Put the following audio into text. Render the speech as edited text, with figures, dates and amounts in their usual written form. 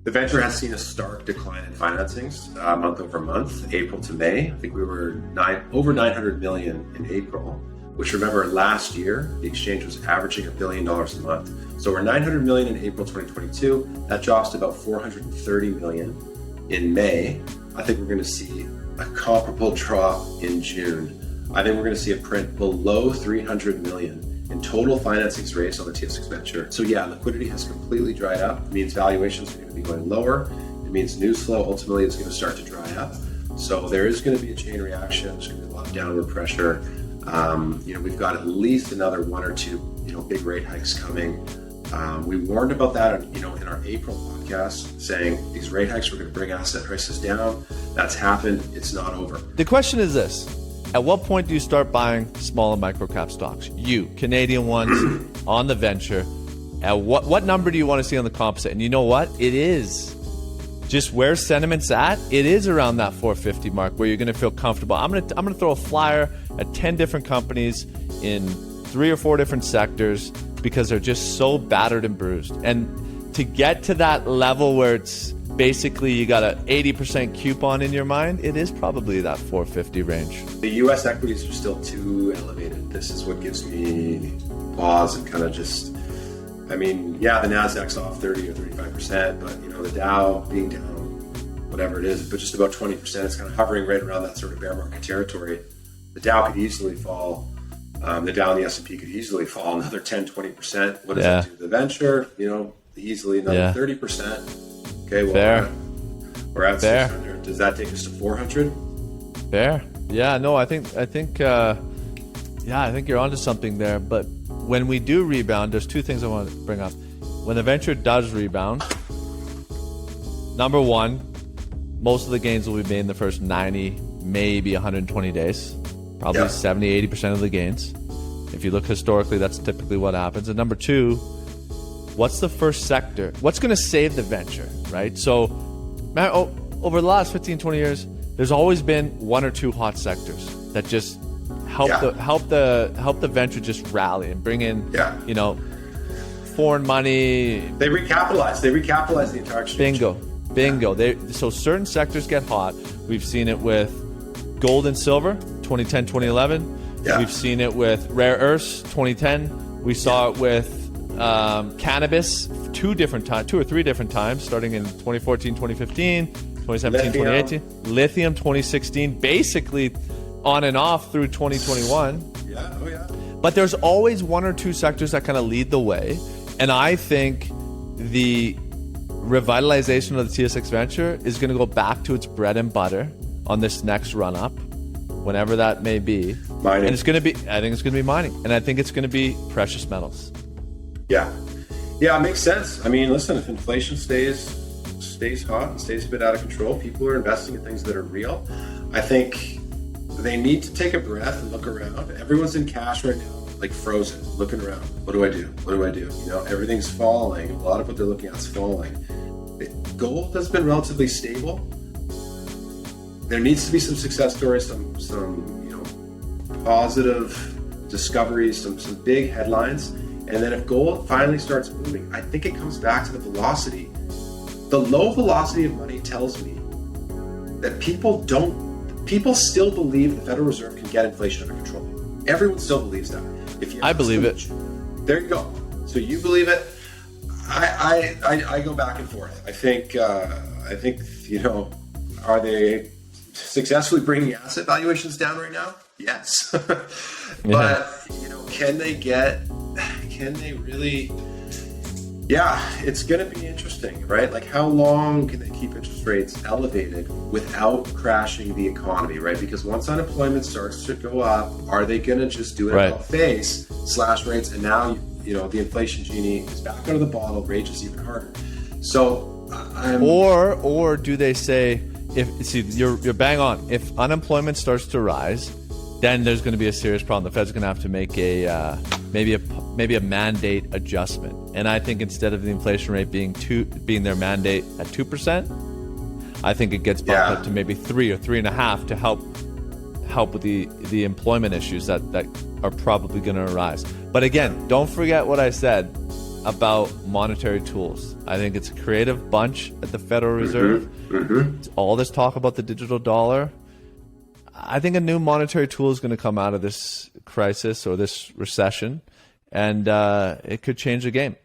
The venture has seen a stark decline in financings month over month, April to May. I think we were over 900 million in April, which remember last year, the exchange was averaging $1 billion a month. So we're 900 million in April 2022. That drops to about 430 million in May. I think we're going to see a comparable drop in June. I think we're going to see a print below 300 million in total financings raised on the TSX Venture. So yeah, liquidity has completely dried up. It means valuations are going to be going lower. It means news flow ultimately is going to start to dry up. So there is going to be a chain reaction. There's going to be a lot of downward pressure. We've got at least another one or two, big rate hikes coming. We warned about that, in our April podcast, saying these rate hikes were going to bring asset prices down. That's happened. It's not over. The question is this. At what point do you start buying small and micro cap stocks? You, Canadian ones on the venture. At what number do you want to see on the composite? And you know what? It is just where sentiment's at. It is around that 450 mark where you're going to feel comfortable. I'm going to throw a flyer at 10 different companies in 3 or 4 different sectors because they're just so battered and bruised. And to get to that level where it's basically you got an 80% coupon in your mind, it is probably that 450 range. The U.S. equities are still too elevated. This is what gives me pause and kind of just, the NASDAQ's off 30 or 35%, but the Dow being down, whatever it is, but just about 20%, it's kind of hovering right around that sort of bear market territory. The Dow could easily fall. The Dow and the S&P could easily fall another 10, 20%. What does that do to the venture? Easily another 30%. Okay, well, we're at 600. Does that take us to 400? Fair. Yeah, no, I think you're onto something there. But when we do rebound, there's 2 things I want to bring up. When the venture does rebound, number one, most of the gains will be made in the first 90, maybe 120 days. Probably 70, 80% of the gains. If you look historically, that's typically what happens. And number 2, what's the first sector? What's going to save the venture, right? So over the last 15, 20 years, there's always been 1 or 2 hot sectors that just help the venture just rally and bring in, foreign money. They recapitalize the entire exchange. Bingo. So certain sectors get hot. We've seen it with gold and silver, 2010, 2011. Yeah. We've seen it with rare earths, 2010. We saw it with cannabis 2 or 3 different times, starting in 2014, 2015, 2017, 2018. Lithium, 2016, basically on and off through 2021. But there's always 1 or 2 sectors that kind of lead the way. And I think the revitalization of the TSX Venture is going to go back to its bread and butter on this next run up, whenever that may be. Mining. And I think it's going to be mining. And I think it's going to be precious metals. Yeah, it makes sense. Listen, if inflation stays hot and stays a bit out of control, people are investing in things that are real. I think they need to take a breath and look around. Everyone's in cash right now, like frozen, looking around. What do I do? Everything's falling. A lot of what they're looking at is falling. Gold has been relatively stable. There needs to be some success stories, some positive discoveries, some big headlines. And then if gold finally starts moving, I think it comes back to the velocity. The low velocity of money tells me that people still believe the Federal Reserve can get inflation under control. Everyone still believes that. I believe it. There you go. So you believe it. I go back and forth. I think are they successfully bringing asset valuations down right now? Yes. But can they really? Yeah, it's going to be interesting, right? Like, how long can they keep interest rates elevated without crashing the economy, right? Because once unemployment starts to go up, are they going to just do it about face, slash rates, and now the inflation genie is back out of the bottle, rages even harder. So, or do they say, you're bang on. If unemployment starts to rise, then there's going to be a serious problem. The Fed's going to have to make maybe a mandate adjustment. And I think instead of the inflation rate being their mandate at 2%, I think it gets bumped up to maybe 3 or 3.5 to help with the employment issues that are probably going to arise. But again, don't forget what I said about monetary tools. I think it's a creative bunch at the Federal Reserve. All this talk about the digital dollar. I think a new monetary tool is going to come out of this crisis or this recession, and it could change the game.